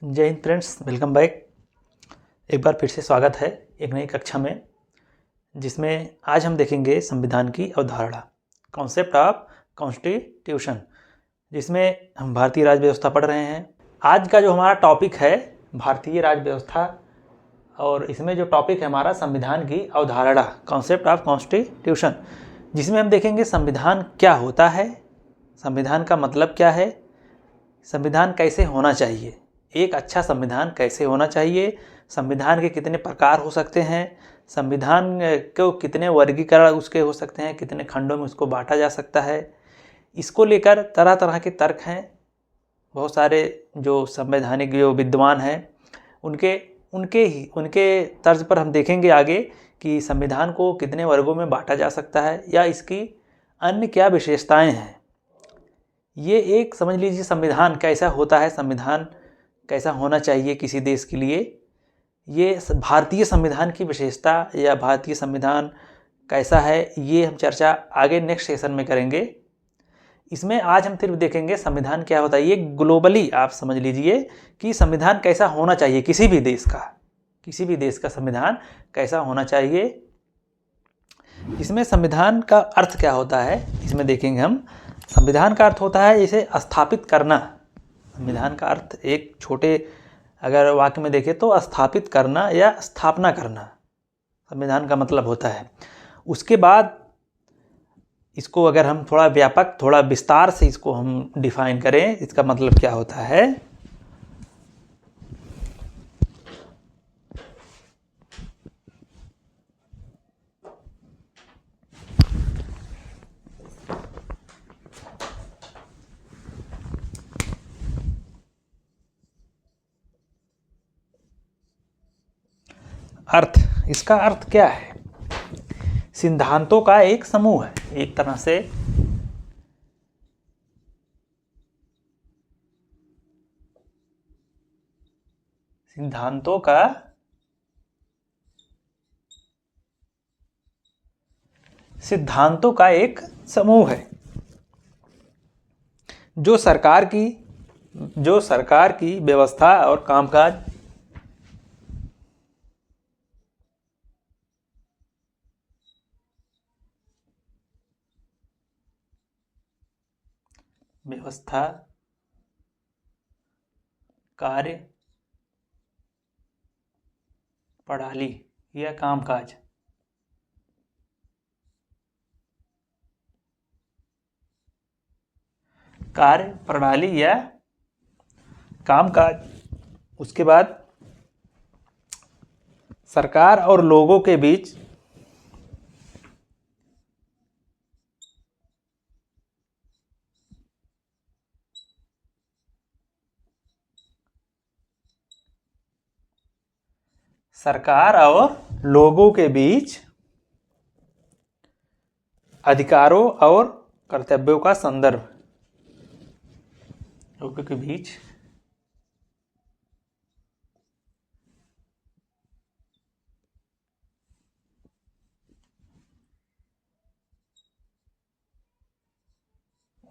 जय Hind friends, welcome back. एक बार फिर से स्वागत है एक नई कक्षा में, जिसमें आज हम देखेंगे संविधान की अवधारणा, कॉन्सेप्ट ऑफ कॉन्स्टिट्यूशन, जिसमें हम भारतीय राज्य व्यवस्था पढ़ रहे हैं। आज का जो हमारा टॉपिक है भारतीय राज्य व्यवस्था, और इसमें जो टॉपिक है हमारा संविधान की अवधारणा, कॉन्सेप्ट ऑफ कॉन्स्टिट्यूशन, जिसमें हम देखेंगे संविधान क्या होता है, संविधान का मतलब क्या है, संविधान कैसे होना चाहिए, एक अच्छा संविधान कैसे होना चाहिए, संविधान के कितने प्रकार हो सकते हैं, संविधान को कितने वर्गीकरण उसके हो सकते हैं, कितने खंडों में उसको बांटा जा सकता है। इसको लेकर तरह तरह के तर्क हैं। बहुत सारे जो संवैधानिक जो विद्वान हैं उनके तर्ज पर हम देखेंगे आगे कि संविधान को कितने वर्गों में बांटा जा सकता है या इसकी अन्य क्या विशेषताएं हैं। ये एक समझ लीजिए संविधान कैसा होता है, संविधान कैसा होना चाहिए किसी देश के लिए, ये भारतीय संविधान की विशेषता या भारतीय संविधान कैसा है, ये हम चर्चा आगे नेक्स्ट सेशन में करेंगे। इसमें आज हम सिर्फ देखेंगे संविधान क्या होता है। ये ग्लोबली आप समझ लीजिए कि संविधान कैसा होना चाहिए किसी भी देश का संविधान कैसा होना चाहिए। इसमें संविधान का अर्थ क्या होता है, इसमें देखेंगे हम। संविधान का अर्थ होता है इसे स्थापित करना। संविधान का अर्थ एक छोटे अगर वाक्य में देखें तो स्थापित करना या स्थापना करना संविधान का मतलब होता है। उसके बाद इसको अगर हम थोड़ा व्यापक, थोड़ा विस्तार से इसको हम डिफाइन करें, इसका मतलब क्या होता है। अर्थ, इसका अर्थ क्या है, सिद्धांतों का एक समूह है, एक तरह से सिद्धांतों का एक समूह है जो सरकार की व्यवस्था और कामकाज व्यवस्था, कार्य प्रणाली या कामकाज, कार्य प्रणाली या कामकाज। उसके बाद सरकार और लोगों के बीच अधिकारों और कर्तव्यों का संदर्भ, लोगों के बीच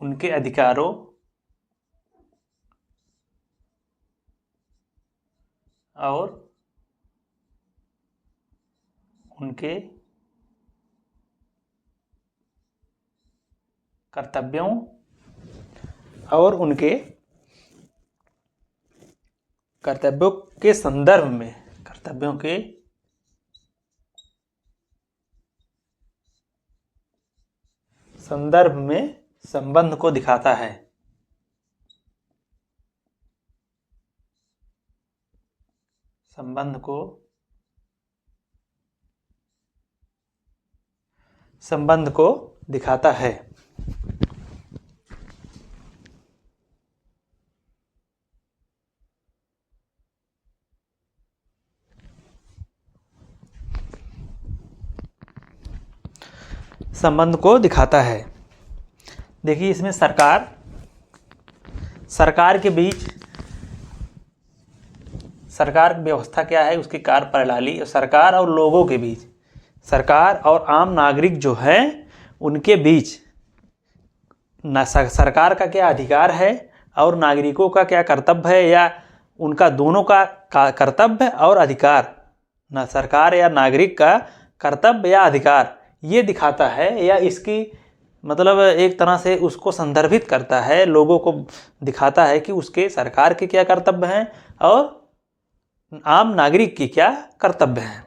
उनके अधिकारों और उनके कर्तव्यों और उनके कर्तव्यों के संदर्भ में, कर्तव्यों के संदर्भ में संबंध को दिखाता है। संबंध को दिखाता है। संबंध को दिखाता है। देखिए इसमें सरकार के बीच, सरकार व्यवस्था क्या है, उसकी कार्य प्रणाली, सरकार और लोगों के बीच, सरकार और आम नागरिक जो है उनके बीच सरकार का क्या अधिकार है और नागरिकों का क्या कर्तव्य है या उनका दोनों का कर्तव्य और अधिकार, ना सरकार या नागरिक का कर्तव्य या अधिकार, ये दिखाता है या इसकी मतलब एक तरह से उसको संदर्भित करता है, लोगों को दिखाता है कि उसके सरकार के क्या कर्तव्य हैं और आम नागरिक की क्या कर्तव्य हैं।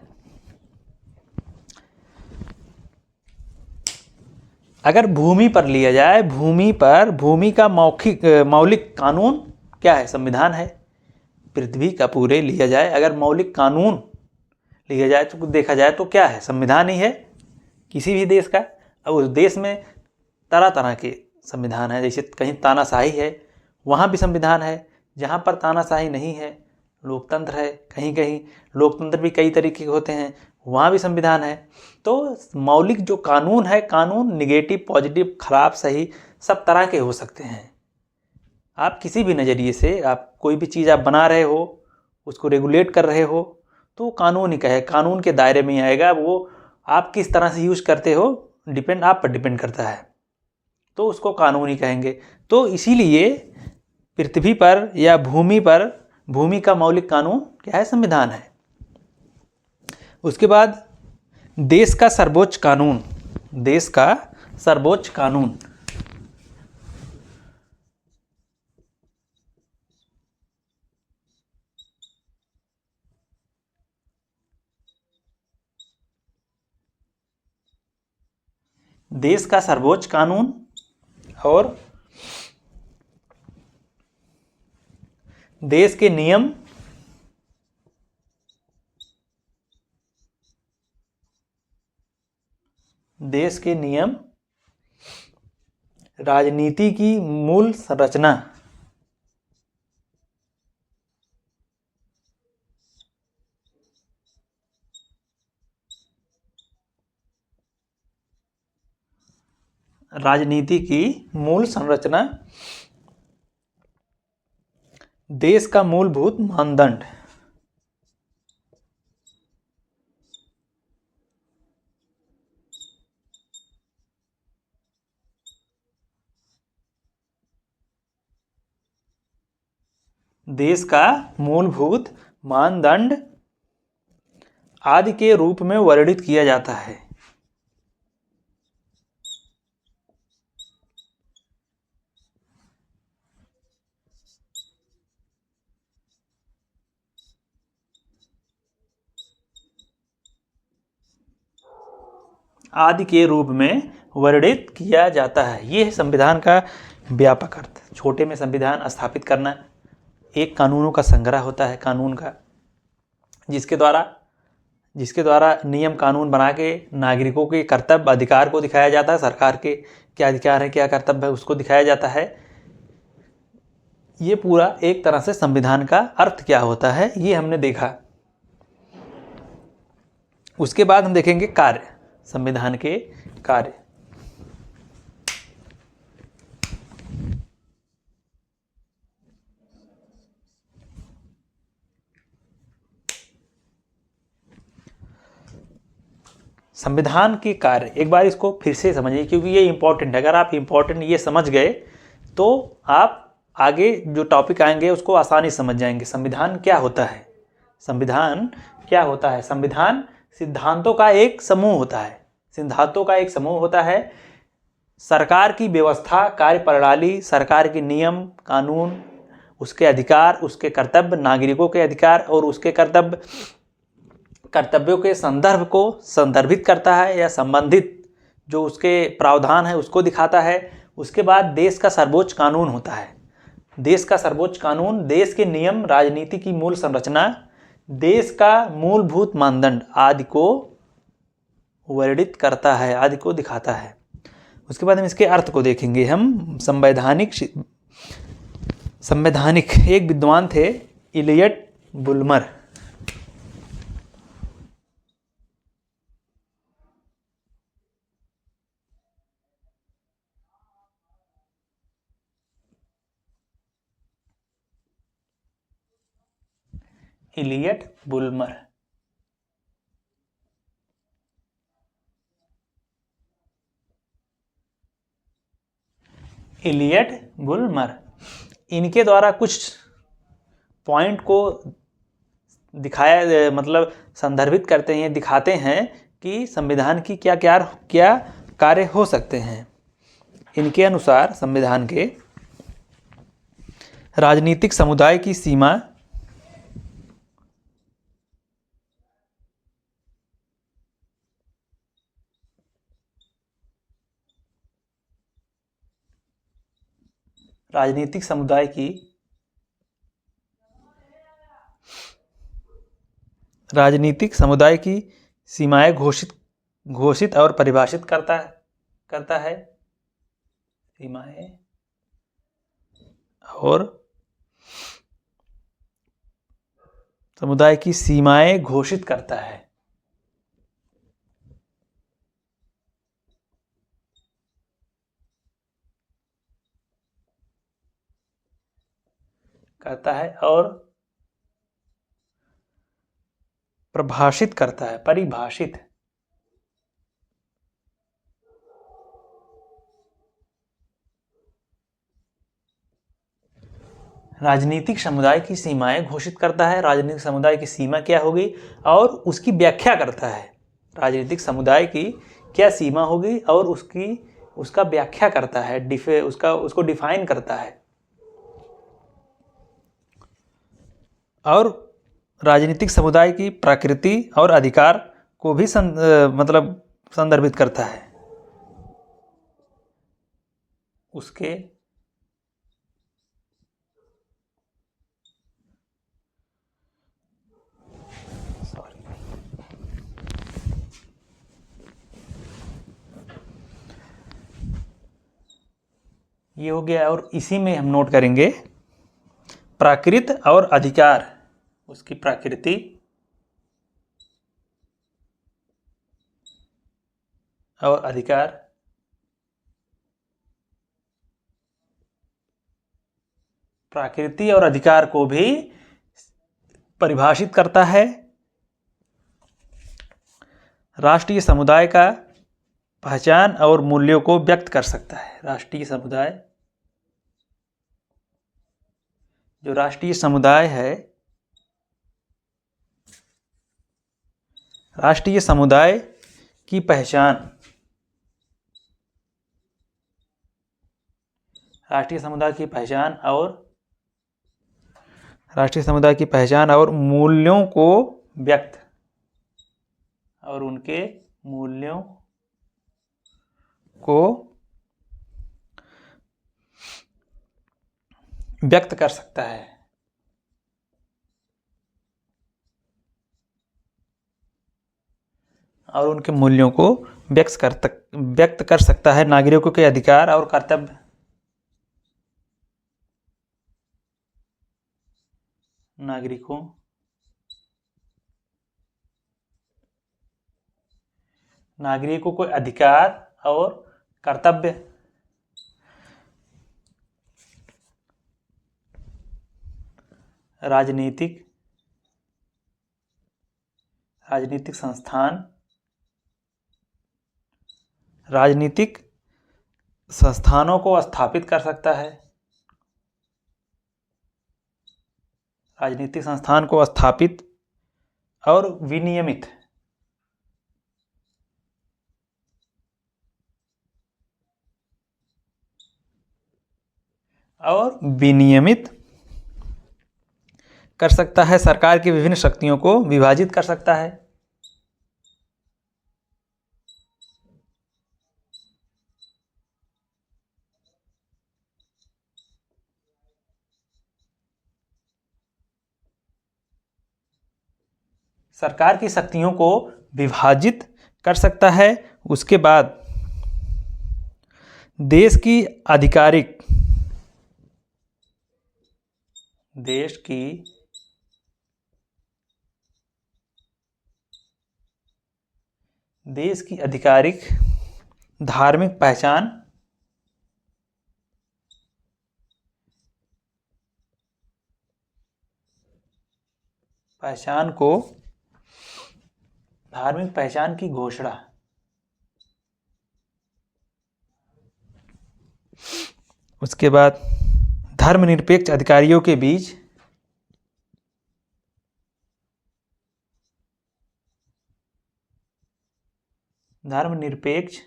अगर भूमि पर लिया जाए, भूमि का मौलिक कानून क्या है? संविधान है। पृथ्वी का पूरे लिया जाए, अगर मौलिक कानून लिया जाए तो देखा जाए तो क्या है? संविधान ही है किसी भी देश का। अब उस देश में तरह तरह के संविधान है, जैसे कहीं तानाशाही है वहाँ भी संविधान है, जहाँ पर तानाशाही नहीं है लोकतंत्र है, कहीं कहीं लोकतंत्र भी कई तरीके के होते हैं, वहाँ भी संविधान है। तो मौलिक जो कानून है, कानून निगेटिव पॉजिटिव खराब सही सब तरह के हो सकते हैं। आप किसी भी नज़रिए से आप कोई भी चीज़ आप बना रहे हो, उसको रेगुलेट कर रहे हो, तो कानून ही कहे, कानून के दायरे में ही आएगा। वो आप किस तरह से यूज करते हो आप पर डिपेंड करता है, तो उसको कानून ही कहेंगे। तो इसीलिए पृथ्वी पर या भूमि का मौलिक कानून क्या है? संविधान है। उसके बाद देश का सर्वोच्च कानून, देश का सर्वोच्च कानून, देश का सर्वोच्च कानून और देश के नियम, देश के नियम, राजनीति की मूल संरचना, राजनीति की मूल संरचना, देश का मूलभूत मानदंड, देश का मूलभूत मानदंड आदि के रूप में वर्णित किया जाता है। आदि के रूप में वर्णित किया जाता है। ये है संविधान का व्यापक अर्थ। छोटे में संविधान स्थापित करना, एक कानूनों का संग्रह होता है कानून का, जिसके द्वारा नियम कानून बना के नागरिकों के कर्तव्य अधिकार को दिखाया जाता है, सरकार के क्या अधिकार है क्या कर्तव्य है उसको दिखाया जाता है। ये पूरा एक तरह से संविधान का अर्थ क्या होता है ये हमने देखा। उसके बाद हम देखेंगे कार्य, संविधान के कार्य। संविधान के कार्य, एक बार इसको फिर से समझिए क्योंकि ये इंपॉर्टेंट है। अगर आप इंपॉर्टेंट ये समझ गए तो आप आगे जो टॉपिक आएंगे उसको आसानी समझ जाएंगे। संविधान क्या होता है? संविधान क्या होता है? संविधान सिद्धांतों का एक समूह होता है। सिद्धांतों का एक समूह होता है। सरकार की व्यवस्था, कार्यप्रणाली, सरकार के नियम कानून, उसके अधिकार, उसके कर्तव्य, नागरिकों के अधिकार और उसके कर्तव्यों के संदर्भ को संदर्भित करता है या संबंधित जो उसके प्रावधान है उसको दिखाता है। उसके बाद देश का सर्वोच्च कानून होता है। देश का सर्वोच्च कानून देश के नियम, राजनीति की मूल संरचना, देश का मूलभूत मानदंड आदि को वर्णित करता है, आदि को दिखाता है। उसके बाद हम इसके अर्थ को देखेंगे। हम संवैधानिक एक विद्वान थे इलियट बुल्मर। इलियट बुल्मर इलियट बुल्मर इनके द्वारा कुछ पॉइंट को दिखाया, मतलब संदर्भित करते हैं, दिखाते हैं कि संविधान की क्या क्या क्या कार्य हो सकते हैं। इनके अनुसार संविधान के राजनीतिक समुदाय की सीमा राजनीतिक समुदाय की सीमाएं घोषित और परिभाषित करता है। सीमाएं और समुदाय की सीमाएं घोषित करता है। और परिभाषित राजनीतिक समुदाय की सीमाएं घोषित करता है। राजनीतिक समुदाय की सीमा क्या होगी और उसकी व्याख्या करता है। राजनीतिक समुदाय की क्या सीमा होगी और उसका व्याख्या करता है, उसको डिफाइन करता है। और राजनीतिक समुदाय की प्रकृति और अधिकार को भी संदर्भित करता है। उसके ये हो गया। और इसी में हम नोट करेंगे प्राकृत और अधिकार, उसकी प्रकृति और अधिकार। प्रकृति और अधिकार को भी परिभाषित करता है। राष्ट्रीय समुदाय का पहचान और मूल्यों को व्यक्त कर सकता है। राष्ट्रीय समुदाय, जो राष्ट्रीय समुदाय है, राष्ट्रीय समुदाय की पहचान, राष्ट्रीय समुदाय की पहचान और मूल्यों को व्यक्त, और उनके मूल्यों को व्यक्त कर सकता है। और उनके मूल्यों को व्यक्त कर सकता है। नागरिकों के अधिकार और कर्तव्य, नागरिकों को अधिकार और कर्तव्य, राजनीतिक संस्थानों को स्थापित कर सकता है। राजनीतिक संस्थान को स्थापित और विनियमित कर सकता है। सरकार की विभिन्न शक्तियों को विभाजित कर सकता है। सरकार की शक्तियों को विभाजित कर सकता है। उसके बाद देश की आधिकारिक धार्मिक पहचान की घोषणा, उसके बाद धर्मनिरपेक्ष अधिकारियों के बीच धर्मनिरपेक्ष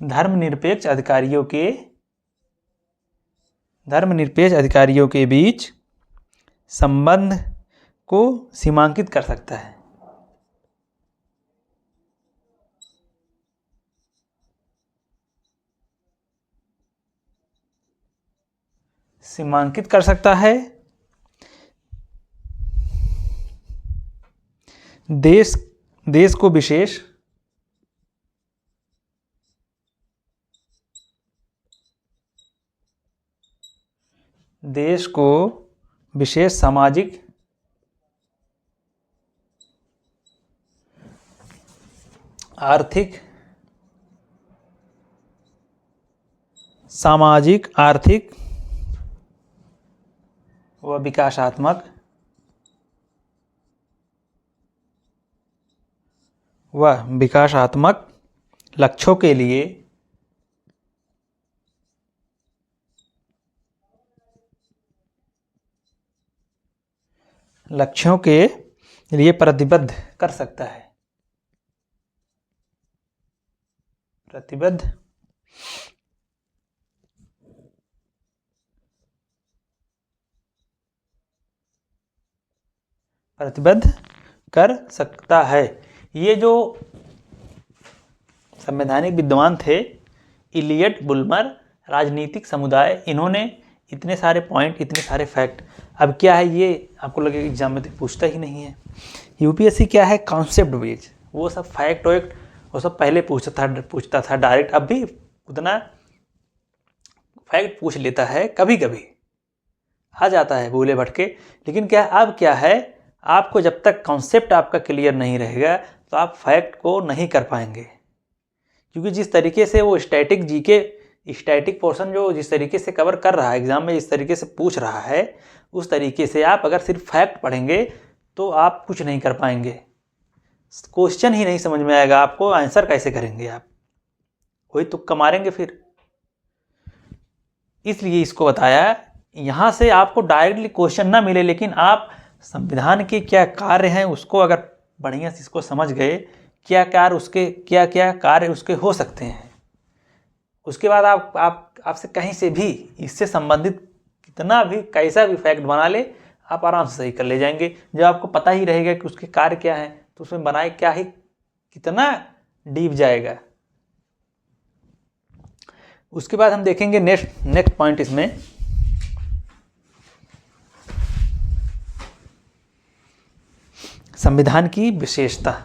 धर्मनिरपेक्ष अधिकारियों के बीच संबंध को सीमांकित कर सकता है। सीमांकित कर सकता है। देश को विशेष सामाजिक आर्थिक व विकासात्मक लक्ष्यों के लिए प्रतिबद्ध कर सकता है। प्रतिबद्ध कर सकता है। ये जो संवैधानिक विद्वान थे, इलियट, बुल्मर, राजनीतिक समुदाय, इन्होंने इतने सारे पॉइंट, इतने सारे फैक्ट। अब क्या है, ये आपको लगे एग्जाम में तो पूछता ही नहीं है। यूपीएससी क्या है, कॉन्सेप्ट बेस्ड, वो सब फैक्ट वैक्ट वो सब पहले पूछता था डायरेक्ट। अब भी उतना फैक्ट पूछ लेता है, कभी कभी आ जाता है भूले भटके। लेकिन क्या अब क्या है, आपको जब तक कॉन्सेप्ट आपका क्लियर नहीं रहेगा तो आप फैक्ट को नहीं कर पाएंगे। क्योंकि जिस तरीके से वो स्टैटिक पोर्शन जो जिस तरीके से कवर कर रहा है एग्जाम में, जिस तरीके से पूछ रहा है, उस तरीके से आप अगर सिर्फ फैक्ट पढ़ेंगे तो आप कुछ नहीं कर पाएंगे। क्वेश्चन ही नहीं समझ में आएगा, आपको आंसर कैसे करेंगे, आप वही तुक्का मारेंगे फिर। इसलिए इसको बताया, यहाँ से आपको डायरेक्टली क्वेश्चन ना मिले, लेकिन आप संविधान के क्या कार्य हैं उसको अगर बढ़िया से इसको समझ गए, क्या कार्य उसके हो सकते हैं, उसके बाद आपसे कहीं से भी इससे संबंधित कितना भी कैसा भी फैक्ट बना ले, आप आराम से सही कर ले जाएंगे। जब आपको पता ही रहेगा कि उसके कार्य क्या हैं, तो उसमें बनाए क्या ही कितना डीप जाएगा। उसके बाद हम देखेंगे नेक्स्ट पॉइंट इसमें, संविधान की विशेषता।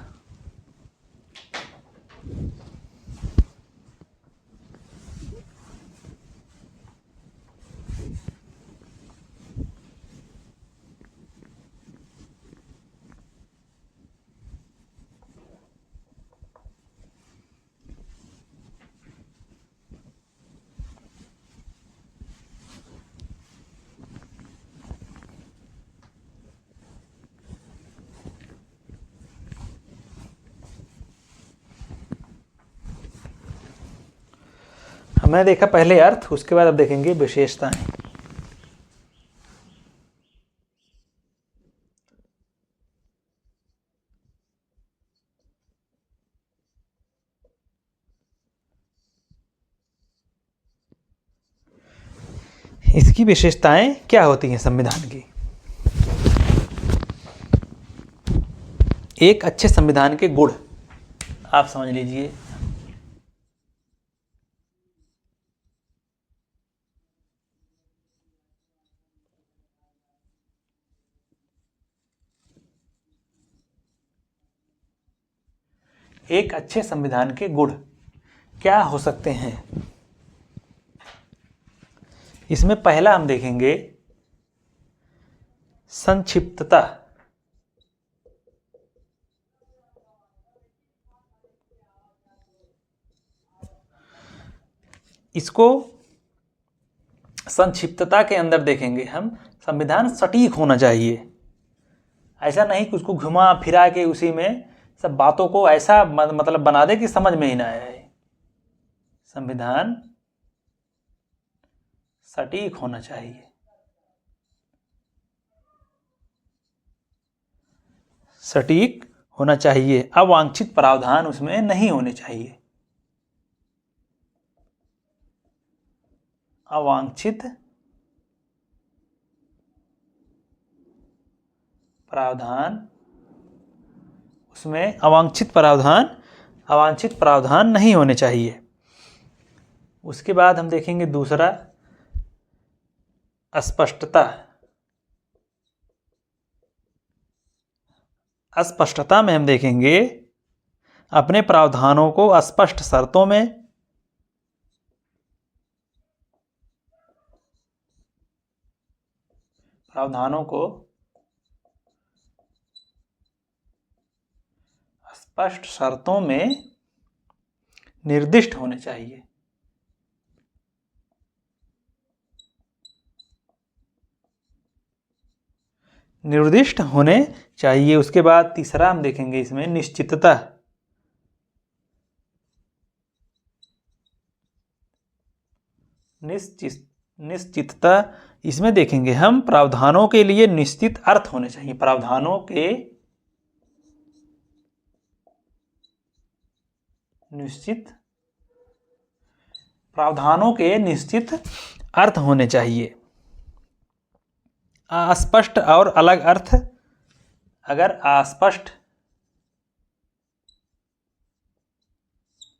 हमने देखा पहले अर्थ, उसके बाद अब देखेंगे विशेषताएं। इसकी विशेषताएं क्या होती हैं संविधान की? एक अच्छे संविधान के गुण आप समझ लीजिए। एक अच्छे संविधान के गुण क्या हो सकते हैं? इसमें पहला हम देखेंगे संक्षिप्तता। इसको संक्षिप्तता के अंदर देखेंगे हम, संविधान सटीक होना चाहिए। ऐसा नहीं कि उसको घुमा फिरा के उसी में सब बातों को ऐसा मतलब बना दे कि समझ में ही ना आए। संविधान सटीक होना चाहिए। सटीक होना चाहिए। अवांछित प्रावधान उसमें नहीं होने चाहिए। अवांछित प्रावधान उसमें अवांछित प्रावधान नहीं होने चाहिए। उसके बाद हम देखेंगे दूसरा, अस्पष्टता। अस्पष्टता में हम देखेंगे अपने प्रावधानों को अस्पष्ट शर्तों में स्पष्ट शर्तों में निर्दिष्ट होने चाहिए। निर्दिष्ट होने चाहिए। उसके बाद तीसरा हम देखेंगे इसमें निश्चितता। निश्चितता इसमें देखेंगे हम प्रावधानों के लिए निश्चित अर्थ होने चाहिए। प्रावधानों के निश्चित अर्थ होने चाहिए। अस्पष्ट और अलग अर्थ, अगर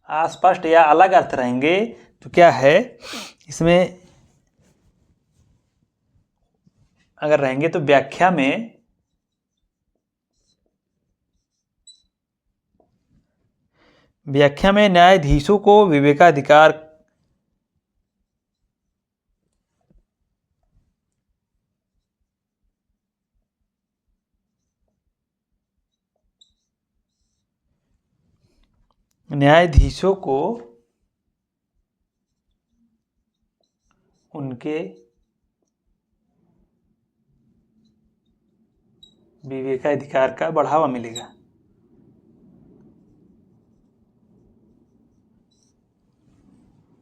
अस्पष्ट या अलग अर्थ रहेंगे तो क्या है, इसमें अगर रहेंगे तो व्याख्या में न्यायाधीशों को विवेकाधिकार उनके विवेकाधिकार का बढ़ावा मिलेगा।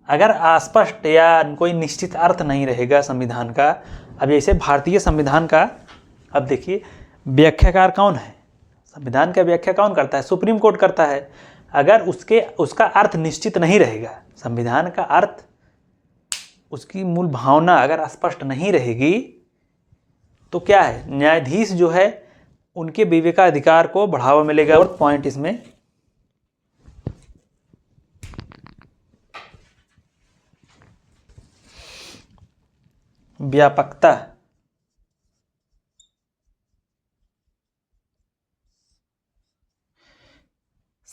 अगर अस्पष्ट या कोई निश्चित अर्थ नहीं रहेगा संविधान का, अब जैसे भारतीय संविधान का, अब देखिए व्याख्याकार कौन है, संविधान का व्याख्या कौन करता है, सुप्रीम कोर्ट करता है। अगर उसका अर्थ निश्चित नहीं रहेगा, संविधान का अर्थ, उसकी मूल भावना अगर स्पष्ट नहीं रहेगी तो क्या है, न्यायाधीश जो है उनके विवेकाधिकार को बढ़ावा मिलेगा। और पॉइंट इसमें व्यापकता।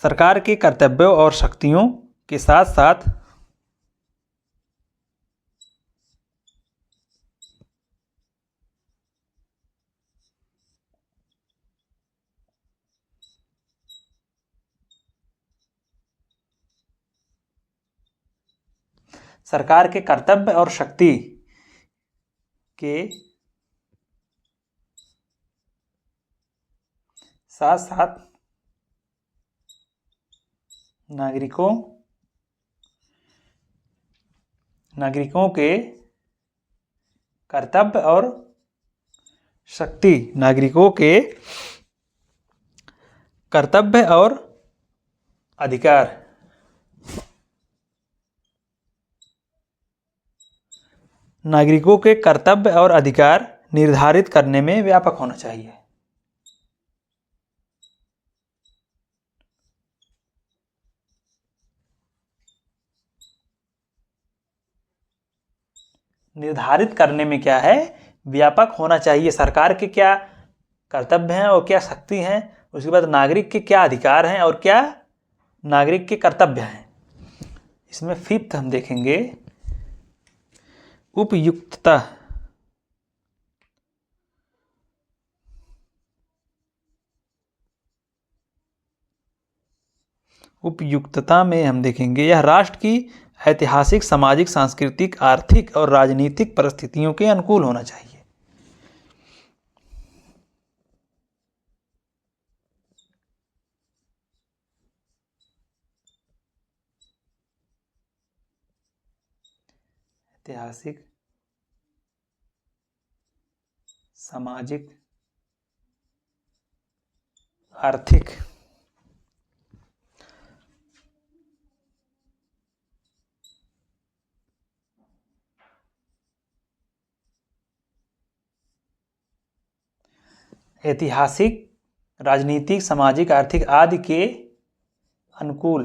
सरकार के कर्तव्यों और शक्तियों के साथ साथ सरकार के कर्तव्य और शक्ति के साथ साथ नागरिकों के कर्तव्य और शक्ति, नागरिकों के कर्तव्य और अधिकार, नागरिकों के कर्तव्य और अधिकार निर्धारित करने में व्यापक होना चाहिए। निर्धारित करने में क्या है, व्यापक होना चाहिए। सरकार के क्या कर्तव्य हैं और क्या शक्ति हैं, उसके बाद नागरिक के क्या अधिकार हैं और क्या नागरिक के कर्तव्य हैं। इसमें फिफ्थ हम देखेंगे उपयुक्तता। उपयुक्तता में हम देखेंगे यह राष्ट्र की ऐतिहासिक, सामाजिक, सांस्कृतिक, आर्थिक और राजनीतिक परिस्थितियों के अनुकूल होना चाहिए। ऐतिहासिक, सामाजिक आर्थिक ऐतिहासिक राजनीतिक सामाजिक आर्थिक आदि के अनुकूल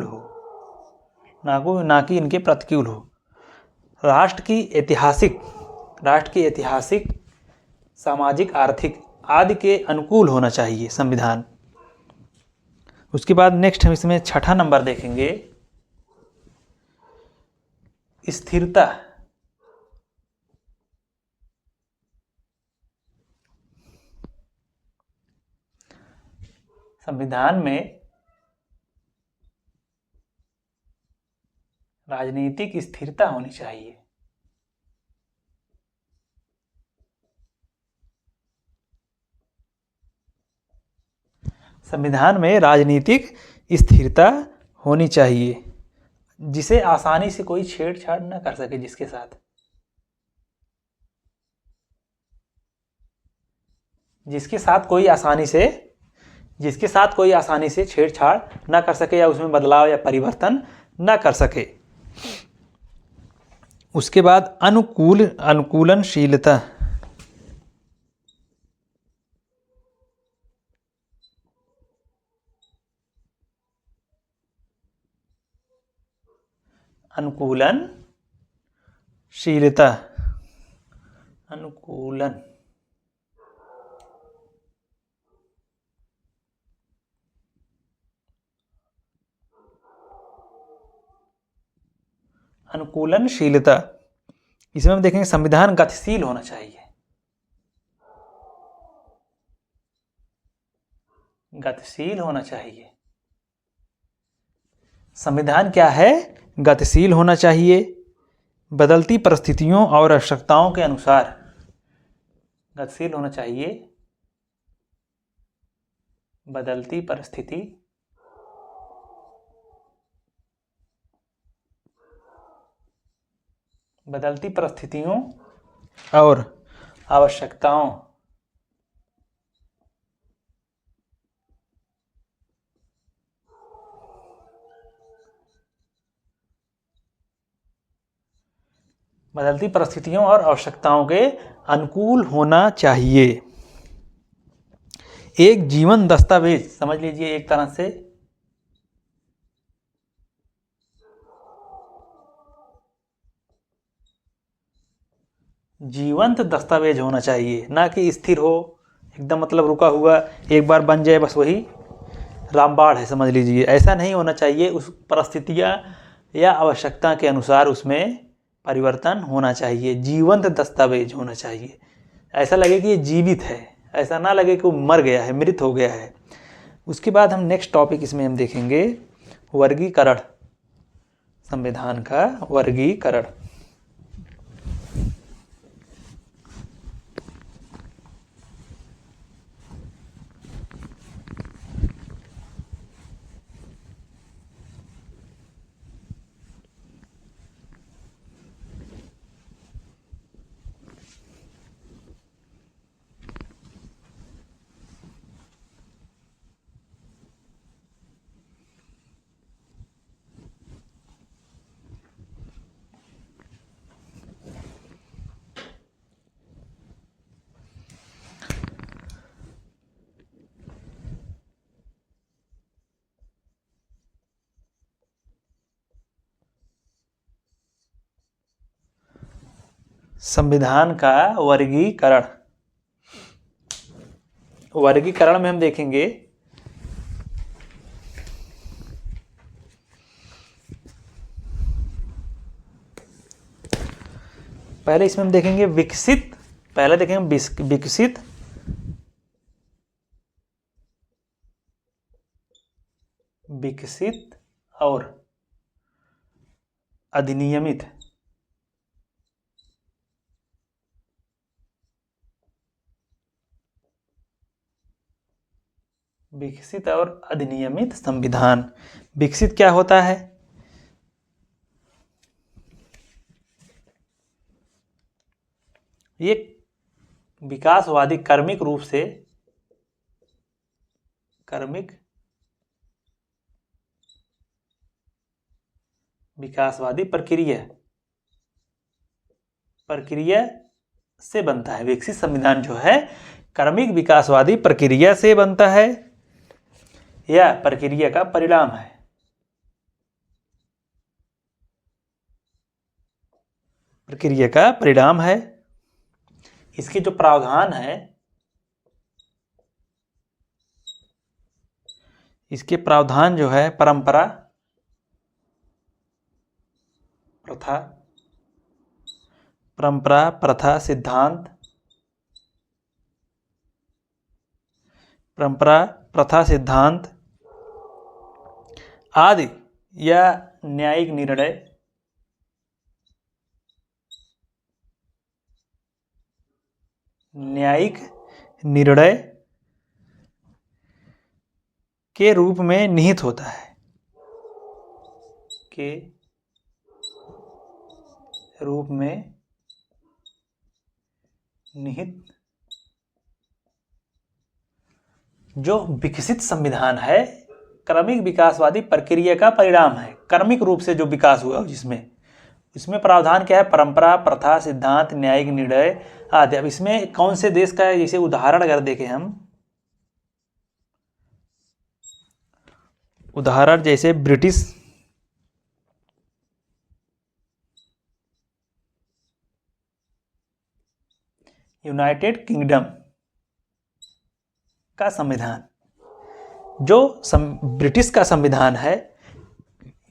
हो, ना कि इनके प्रतिकूल हो। राष्ट्र की ऐतिहासिक सामाजिक आर्थिक आदि के अनुकूल होना चाहिए संविधान। उसके बाद नेक्स्ट हम इसमें छठा नंबर देखेंगे, स्थिरता। संविधान में राजनीतिक स्थिरता होनी चाहिए। संविधान में राजनीतिक स्थिरता होनी चाहिए, जिसे आसानी से कोई छेड़छाड़ न कर सके, जिसके साथ कोई आसानी से छेड़छाड़ न कर सके या उसमें बदलाव या परिवर्तन न कर सके। उसके बाद अनुकूलनशीलता। अनुकूलनशीलता। इसमें हम देखेंगे संविधान गतिशील होना चाहिए। संविधान क्या है? गतिशील होना चाहिए, बदलती परिस्थितियों और आवश्यकताओं के अनुसार गतिशील होना चाहिए। बदलती परिस्थितियों और आवश्यकताओं के अनुकूल होना चाहिए। एक जीवन दस्तावेज समझ लीजिए, एक तरह से जीवंत दस्तावेज होना चाहिए, ना कि स्थिर हो एकदम, मतलब रुका हुआ, एक बार बन जाए बस वही रामबाण है, समझ लीजिए। ऐसा नहीं होना चाहिए। उस परिस्थितियाँ या आवश्यकता के अनुसार उसमें परिवर्तन होना चाहिए। जीवंत दस्तावेज होना चाहिए, ऐसा लगे कि ये जीवित है, ऐसा ना लगे कि वो मर गया है, मृत हो गया है। उसके बाद हम नेक्स्ट टॉपिक इसमें हम देखेंगे वर्गीकरण। संविधान का वर्गीकरण। संविधान का वर्गीकरण में हम देखेंगे पहले इसमें हम देखेंगे विकसित। पहले देखेंगे विकसित, और अधिनियमित। विकसित और अधिनियमित संविधान। विकसित क्या होता है? ये विकासवादी कर्मिक रूप से विकासवादी प्रक्रिया से बनता है। विकसित संविधान जो है क्रमिक विकासवादी प्रक्रिया से बनता है या प्रक्रिया का परिणाम है। प्रक्रिया का परिणाम है। इसके जो प्रावधान है, इसके प्रावधान जो है परंपरा, प्रथा, सिद्धांत, परंपरा, प्रथा, सिद्धांत आदि या न्यायिक निर्णय के रूप में निहित होता है। के रूप में निहित जो विकसित संविधान है क्रमिक विकासवादी प्रक्रिया का परिणाम है। क्रमिक रूप से जो विकास हुआ इसमें प्रावधान क्या है? परंपरा, प्रथा, सिद्धांत, न्यायिक निर्णय आदि। अब इसमें कौन से देश का है? जैसे उदाहरण अगर देखें हम, उदाहरण जैसे ब्रिटिश, यूनाइटेड किंगडम का संविधान, जो ब्रिटिश का संविधान है,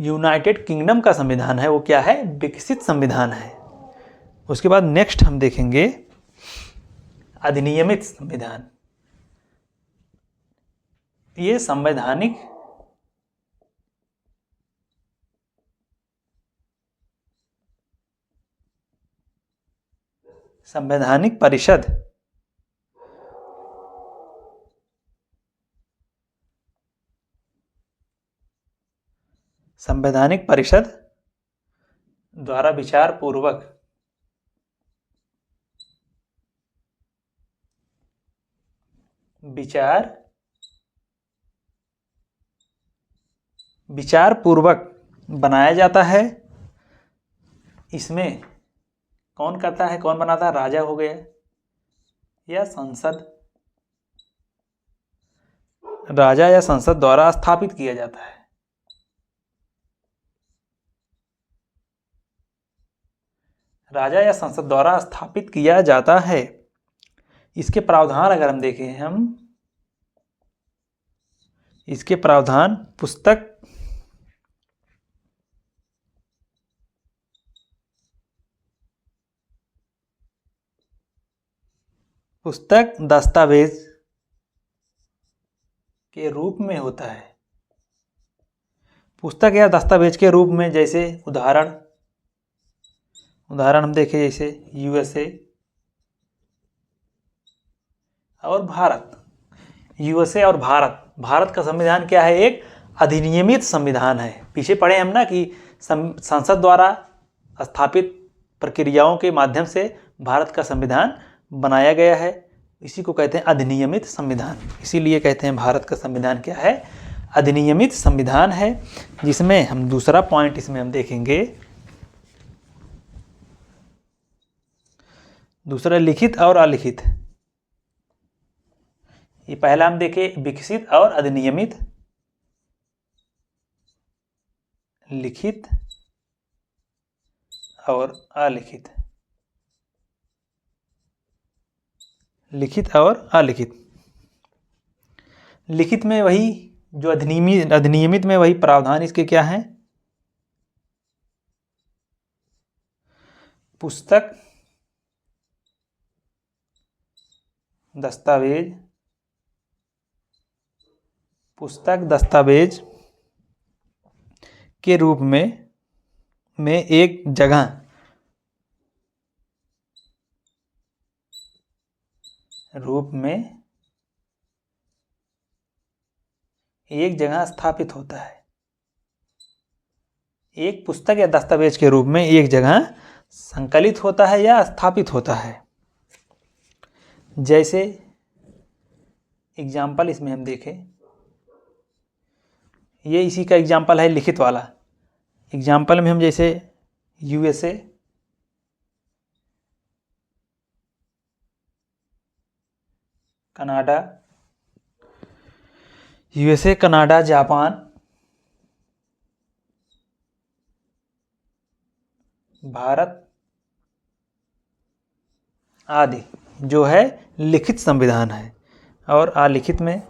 यूनाइटेड किंगडम का संविधान है, वो क्या है? विकसित संविधान है। उसके बाद नेक्स्ट हम देखेंगे अधिनियमित संविधान। ये संवैधानिक परिषद द्वारा विचार पूर्वक बनाया जाता है। इसमें कौन करता है, कौन बनाता है? राजा हो गया या संसद, राजा या संसद द्वारा स्थापित किया जाता है। राजा या संसद द्वारा स्थापित किया जाता है। इसके प्रावधान अगर हम देखें, इसके प्रावधान पुस्तक, दस्तावेज के रूप में होता है। पुस्तक या दस्तावेज के रूप में, जैसे उदाहरण हम देखें, जैसे यूएसए और भारत का संविधान क्या है? एक अधिनियमित संविधान है। पीछे पढ़े हम ना कि संसद द्वारा स्थापित प्रक्रियाओं के माध्यम से भारत का संविधान बनाया गया है। इसी को कहते हैं अधिनियमित संविधान। इसीलिए कहते हैं भारत का संविधान क्या है? अधिनियमित संविधान है। जिसमें हम दूसरा पॉइंट इसमें हम देखेंगे, दूसरा लिखित और अलिखित। ये पहला हम देखें विकसित और अधिनियमित, लिखित और अलिखित। लिखित और अलिखित। लिखित में वही जो अधिनियमित में वही प्रावधान इसके क्या हैं? पुस्तक, दस्तावेज के रूप में एक जगह स्थापित होता है। एक पुस्तक या दस्तावेज के रूप में एक जगह संकलित होता है या स्थापित होता है। जैसे एग्जाम्पल इसमें हम देखें, ये इसी का एग्जाम्पल है लिखित वाला। एग्जाम्पल में हम जैसे USA, Canada, USA, Canada, Japan, Bharat आदि जो है लिखित संविधान है। और अलिखित में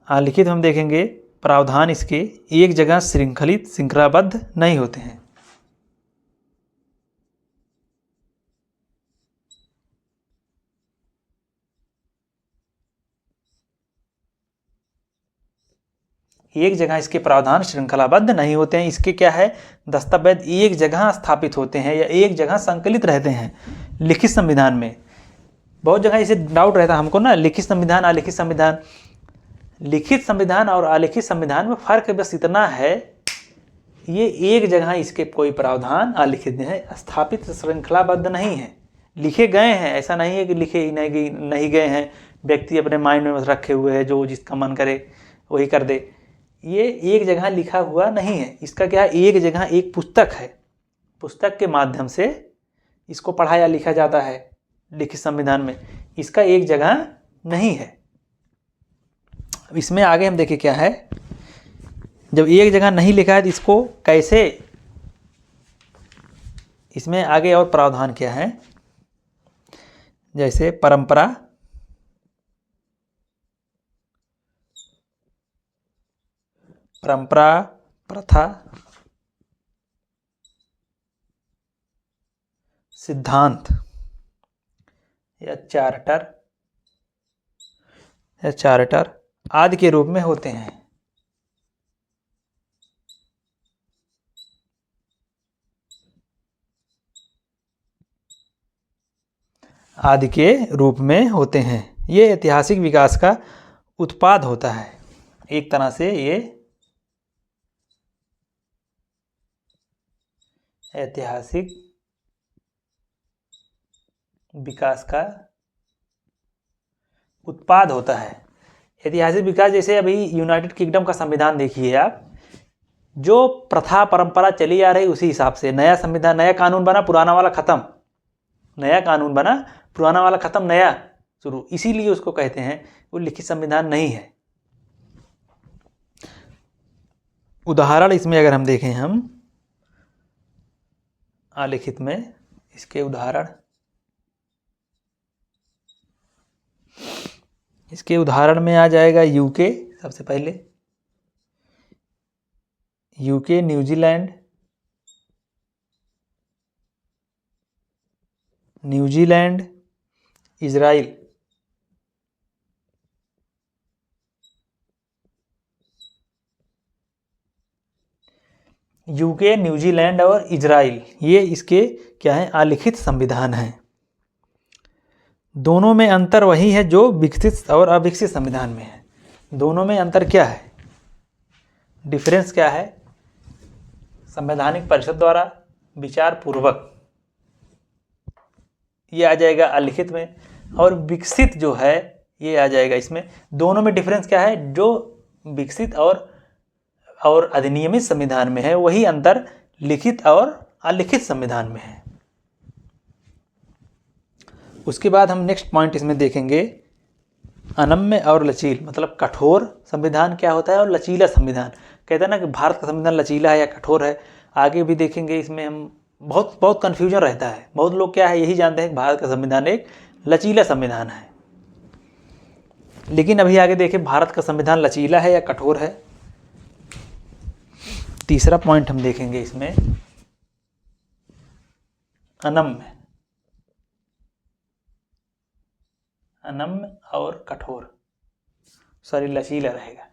अलिखित हम देखेंगे प्रावधान इसके एक जगह श्रृंखलाबद्ध नहीं होते हैं। एक जगह इसके प्रावधान श्रृंखलाबद्ध नहीं होते हैं। इसके क्या है, दस्तावेज एक जगह स्थापित होते हैं या एक जगह संकलित रहते हैं। लिखित संविधान में बहुत जगह इसे डाउट रहता है हमको ना, लिखित संविधान, अलिखित संविधान। लिखित संविधान और अलिखित संविधान में फर्क बस इतना है, ये एक जगह इसके कोई प्रावधान अलिखित है, स्थापित श्रृंखलाबद्ध नहीं है। लिखे गए हैं, ऐसा नहीं है कि लिखे ही नहीं गए हैं, व्यक्ति अपने माइंड में रखे हुए है, जो जिसका मन करे वही कर दे। ये एक जगह लिखा हुआ नहीं है। इसका क्या है, एक जगह एक पुस्तक है, पुस्तक के माध्यम से इसको पढ़ाया लिखा जाता है लिखित संविधान में। इसका एक जगह नहीं है। इसमें आगे हम देखें क्या है, जब एक जगह नहीं लिखा है तो इसको कैसे, इसमें आगे और प्रावधान क्या है, जैसे परंपरा, प्रथा, सिद्धांत या चार्टर आदि के रूप में होते हैं। आदि के रूप में होते हैं। ये ऐतिहासिक विकास का उत्पाद होता है। एक तरह से ये ऐतिहासिक विकास का उत्पाद होता है। ऐतिहासिक विकास, जैसे अभी यूनाइटेड किंगडम का संविधान देखिए आप, जो प्रथा परंपरा चली आ रही उसी हिसाब से नया संविधान, नया कानून बना, पुराना वाला खत्म, नया कानून बना, पुराना वाला खत्म, नया शुरू, इसीलिए उसको कहते हैं वो लिखित संविधान नहीं है। उदाहरण इसमें अगर हम देखें, हम अलिखित में इसके उदाहरण, इसके उदाहरण में आ जाएगा यूके, सबसे पहले UK, New Zealand, Israel. UK, New Zealand और इजराइल, ये इसके क्या है, अलिखित संविधान हैं। दोनों में अंतर वही है जो विकसित और अविकसित संविधान में है। दोनों में अंतर क्या है, डिफरेंस क्या है, संवैधानिक परिषद द्वारा विचार पूर्वक, ये आ जाएगा अलिखित में, और विकसित जो है ये आ जाएगा इसमें। दोनों में डिफरेंस क्या है, जो विकसित और अधिनियमित संविधान में है वही अंतर लिखित और अलिखित संविधान में है। उसके बाद हम नेक्स्ट पॉइंट इसमें देखेंगे, अनम्य और लचील, मतलब कठोर संविधान क्या होता है और लचीला संविधान। कहते हैं ना कि भारत का संविधान लचीला है या कठोर है। आगे भी देखेंगे, इसमें हम बहुत कन्फ्यूजन रहता है। बहुत लोग क्या है, यही जानते हैं कि भारत का संविधान एक लचीला संविधान है, लेकिन अभी आगे देखें भारत का संविधान लचीला है या कठोर है। तीसरा पॉइंट हम देखेंगे इसमें, अनम्य और कठोर, सॉरी लचीला रहेगा।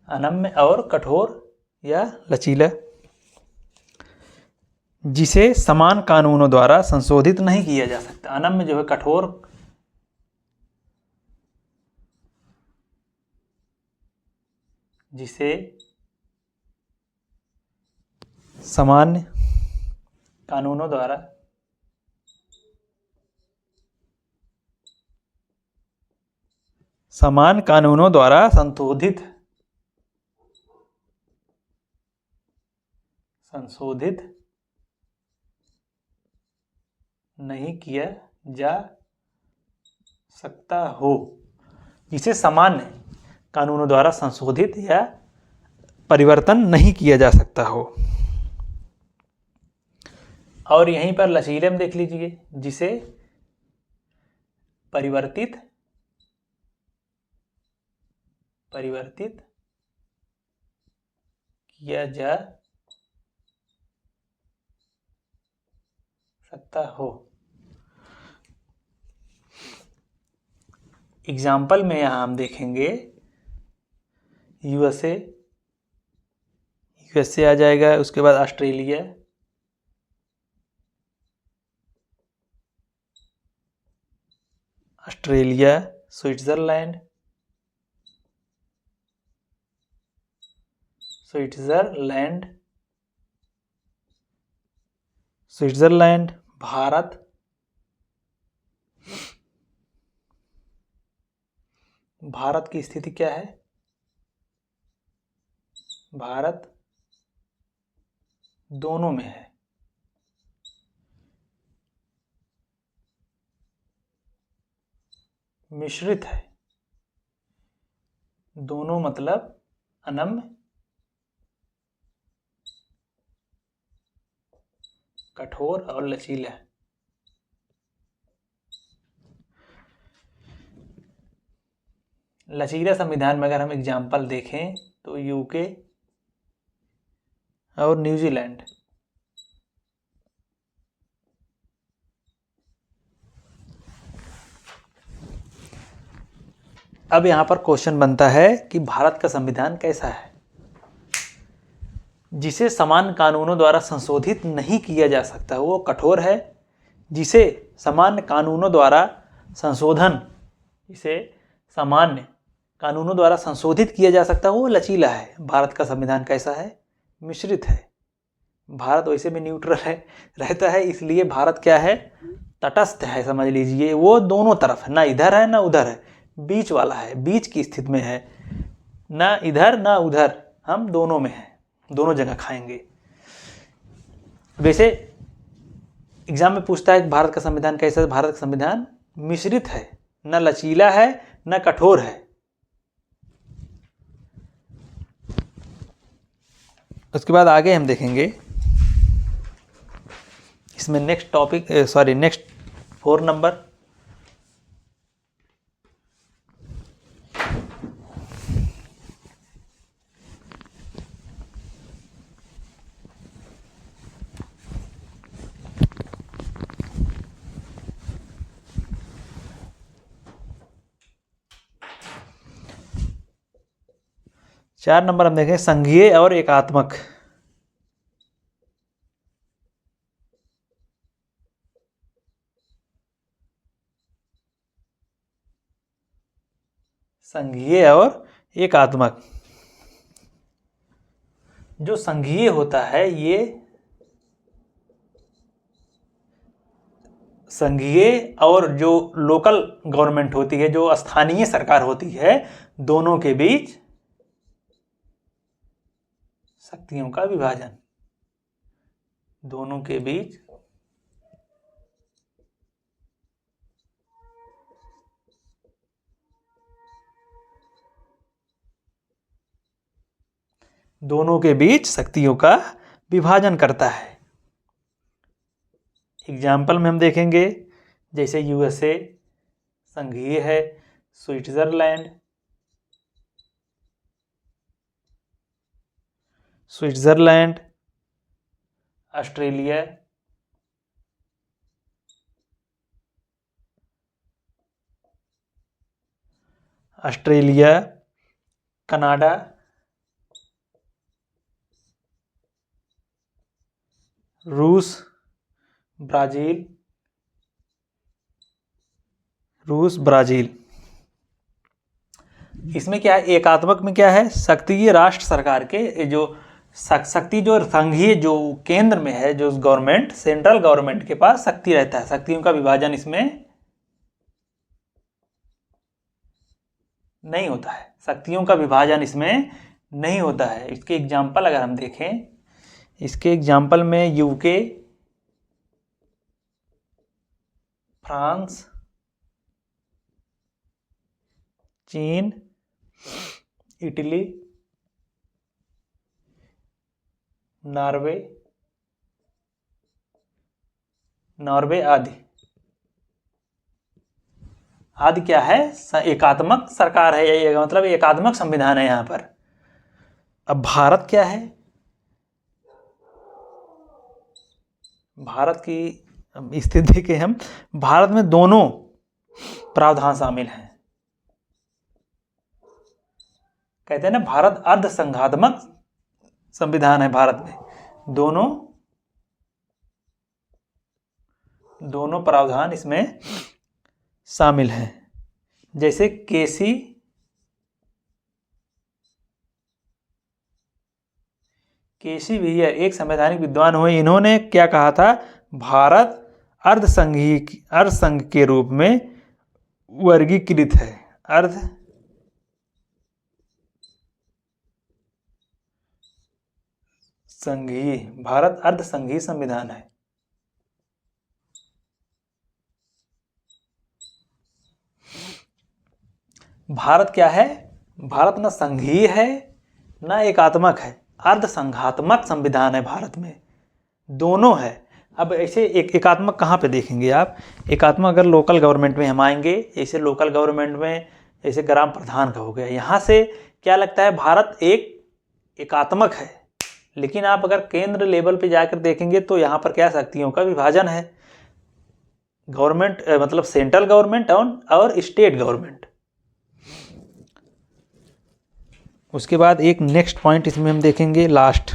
अनम्य और कठोर या लचीला, जिसे समान कानूनों द्वारा संशोधित नहीं किया जा सकता। अनम्य जो है, कठोर जिसे सामान्य कानूनों द्वारा संशोधित नहीं किया जा सकता हो, जिसे सामान्य कानूनों द्वारा संशोधित या परिवर्तन नहीं किया जा सकता हो। और यहीं पर लचीले में देख लीजिए, जिसे परिवर्तित किया जा सकता हो। एग्जाम्पल में यहां हम देखेंगे यूएसए आ जाएगा, उसके बाद ऑस्ट्रेलिया, स्विट्जरलैंड, भारत, भारत की स्थिति क्या है? भारत दोनों में है। मिश्रित है, दोनों मतलब अनम्य, कठोर और लचीला। लचीला संविधान में अगर हम एग्जाम्पल देखें तो यूके और न्यूजीलैंड। अब यहाँ पर क्वेश्चन बनता है कि भारत का संविधान कैसा है? जिसे समान कानूनों द्वारा संशोधित नहीं किया जा सकता वो कठोर है, जिसे सामान्य कानूनों द्वारा संशोधित किया जा सकता है वो लचीला है। भारत का संविधान कैसा है? मिश्रित है। भारत वैसे भी न्यूट्रल रहता है, इसलिए भारत क्या है? तटस्थ है, समझ लीजिए। वो दोनों तरफ है, ना इधर है ना उधर है, बीच वाला है, बीच की स्थिति में है, ना इधर ना उधर, हम दोनों में हैं, दोनों जगह खाएंगे। वैसे एग्जाम में पूछता है कि भारत का संविधान कैसा है? भारत का संविधान मिश्रित है, ना लचीला है ना कठोर है। उसके बाद आगे हम देखेंगे इसमें नेक्स्ट 4 नंबर, हम देखें संघीय और एकात्मक। संघीय और एकात्मक। जो संघीय होता है ये संघीय और जो लोकल गवर्नमेंट होती है, जो स्थानीय सरकार होती है, दोनों के बीच शक्तियों का विभाजन, दोनों के बीच शक्तियों का विभाजन करता है। एग्जाम्पल में हम देखेंगे जैसे यूएसए संघीय है, स्विट्जरलैंड, ऑस्ट्रेलिया, कनाडा, रूस, ब्राजील। इसमें क्या है, एकात्मक में क्या है, शक्तिय राष्ट्र सरकार के जो शक्ति जो संघीय जो केंद्र में है, जो गवर्नमेंट सेंट्रल गवर्नमेंट के पास शक्ति रहता है, शक्तियों का विभाजन इसमें नहीं होता है, शक्तियों का विभाजन इसमें नहीं होता है। इसके एग्जाम्पल अगर हम देखें, इसके एग्जाम्पल में यूके, फ्रांस, चीन, इटली, नॉर्वे आदि क्या है, एकात्मक सरकार है, ये मतलब एकात्मक संविधान है यहाँ पर। अब भारत क्या है, भारत की स्थिति देखें हम, भारत में दोनों प्रावधान शामिल हैं। कहते हैं ना, भारत अर्ध संघात्मक संविधान है। भारत में दोनों प्रावधान इसमें शामिल हैं। जैसे केसी वियर एक संवैधानिक विद्वान हुए, इन्होंने क्या कहा था, भारत अर्ध संघ के रूप में वर्गीकृत है। भारत अर्ध संघीय संविधान है। भारत क्या है, भारत न संघीय है न एकात्मक है, अर्ध संघात्मक संविधान है। भारत में दोनों है। अब ऐसे एकात्मक कहाँ पे देखेंगे आप, एकात्मक अगर लोकल गवर्नमेंट में हम आएंगे, ऐसे लोकल गवर्नमेंट में जैसे ग्राम प्रधान का हो गया, यहाँ से क्या लगता है, भारत एक एकात्मक है। लेकिन आप अगर केंद्र लेवल पे जाकर देखेंगे तो यहाँ पर क्या शक्तियों का विभाजन है, गवर्नमेंट मतलब सेंट्रल गवर्नमेंट और स्टेट गवर्नमेंट। उसके बाद एक नेक्स्ट पॉइंट इसमें हम देखेंगे लास्ट,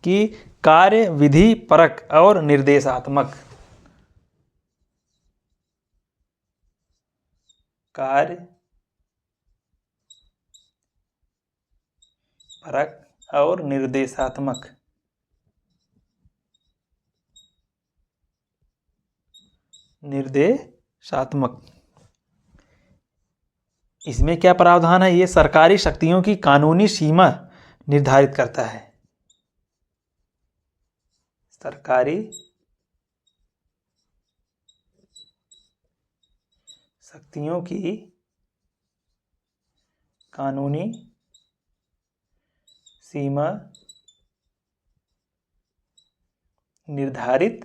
कि कार्य विधि परक और निर्देशात्मक। कार्य परक और निर्देशात्मक। इसमें क्या प्रावधान है, ये सरकारी शक्तियों की कानूनी सीमा निर्धारित करता है। सरकारी शक्तियों की कानूनी सीमा निर्धारित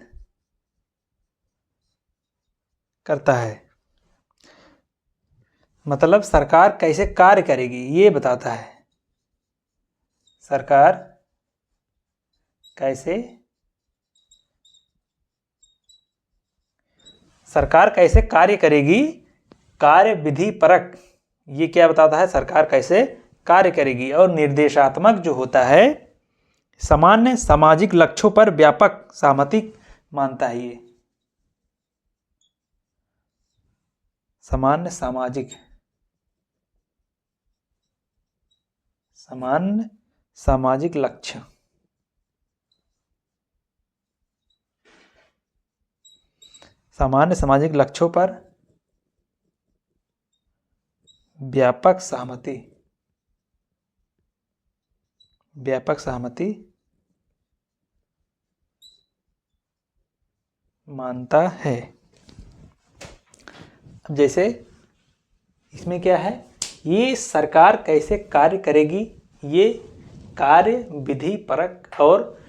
करता है। मतलब सरकार कैसे कार्य करेगी ये बताता है। सरकार कैसे कार्य करेगी, कार्य विधि परक, ये क्या बताता है, सरकार कैसे कार्य करेगी। और निर्देशात्मक जो होता है, सामान्य सामाजिक लक्ष्यों पर व्यापक सहमति मानता है। ये सामान्य सामाजिक लक्ष्य, सामान्य सामाजिक लक्ष्यों पर व्यापक सहमति मानता है। अब जैसे इसमें क्या है, ये सरकार कैसे कार्य करेगी, ये कार्य विधि परक और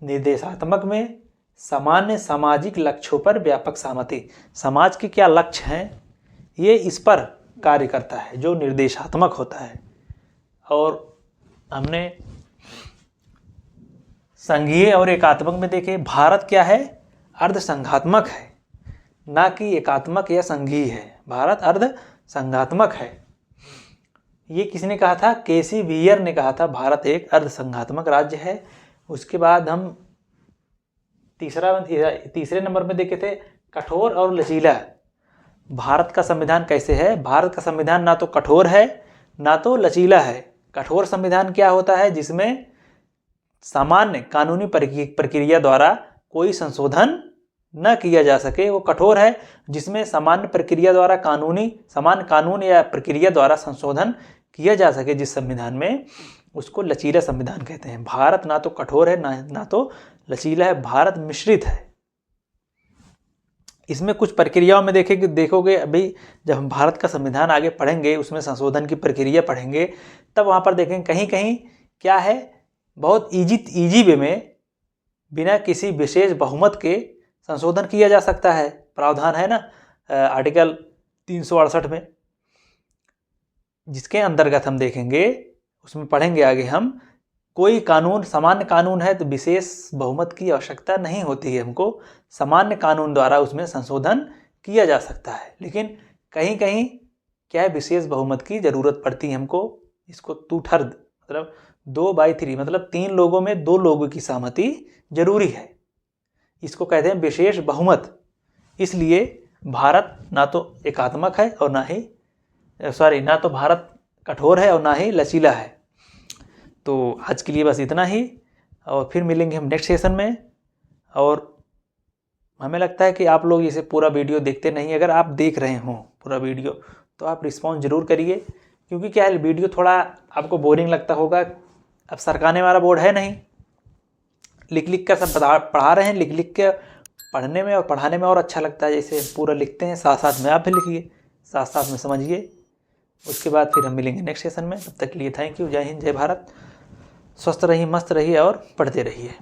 निर्देशात्मक में सामान्य सामाजिक लक्ष्यों पर व्यापक सहमति, समाज के क्या लक्ष्य हैं ये इस पर कार्य करता है, जो निर्देशात्मक होता है। और हमने संघीय और एकात्मक में देखे, भारत क्या है, अर्ध संघात्मक है, ना कि एकात्मक या संघीय है। भारत अर्ध संघात्मक है। ये किसने कहा था, केसी वियर ने कहा था, भारत एक अर्ध संघात्मक राज्य है। उसके बाद हम तीसरे नंबर में देखे थे, कठोर और लचीला। भारत का संविधान कैसे है, भारत का संविधान ना तो कठोर है ना तो लचीला है। कठोर संविधान क्या होता है? जिसमें सामान्य कानूनी प्रक्रिया द्वारा कोई संशोधन न किया जा सके, वो कठोर है। जिसमें सामान्य प्रक्रिया द्वारा सामान्य कानून या प्रक्रिया द्वारा संशोधन किया जा सके जिस संविधान में, उसको लचीला संविधान कहते हैं। भारत ना तो कठोर है ना तो लचीला है, भारत मिश्रित है। इसमें कुछ प्रक्रियाओं में देखोगे अभी जब हम भारत का संविधान आगे पढ़ेंगे, उसमें संशोधन की प्रक्रिया पढ़ेंगे, तब वहाँ पर देखेंगे कहीं कहीं क्या है, बहुत इजी वे में बिना किसी विशेष बहुमत के संशोधन किया जा सकता है। प्रावधान है ना आर्टिकल 368 में, जिसके अंतर्गत हम देखेंगे, उसमें पढ़ेंगे आगे हम, कोई कानून सामान्य कानून है तो विशेष बहुमत की आवश्यकता नहीं होती है, हमको सामान्य कानून द्वारा उसमें संशोधन किया जा सकता है। लेकिन कहीं कहीं क्या है, विशेष बहुमत की ज़रूरत पड़ती है हमको। इसको 2/3 मतलब 2/3 मतलब 3 लोगों में 2 लोगों की सहमति जरूरी है। इसको कहते हैं विशेष बहुमत। इसलिए भारत ना तो एकात्मक है और ना तो भारत कठोर है और ना ही लचीला है। तो आज के लिए बस इतना ही, और फिर मिलेंगे हम नेक्स्ट सेशन में। और हमें लगता है कि आप लोग इसे पूरा वीडियो देखते नहीं। अगर आप देख रहे हो पूरा वीडियो तो आप रिस्पॉन्स ज़रूर करिए, क्योंकि क्या है, वीडियो थोड़ा आपको बोरिंग लगता होगा। अब सरकाने वाला बोर्ड है नहीं, लिख कर सब पढ़ा रहे हैं, लिख के पढ़ने में और पढ़ाने में और अच्छा लगता है। जैसे पूरा लिखते हैं, साथ साथ में आप भी लिखिए, साथ साथ में समझिए। उसके बाद फिर हम मिलेंगे नेक्स्ट सेशन में। तब तक के लिए थैंक यू। जय हिंद, जय भारत। स्वस्थ रहिए, मस्त रहिए और पढ़ते रहिए।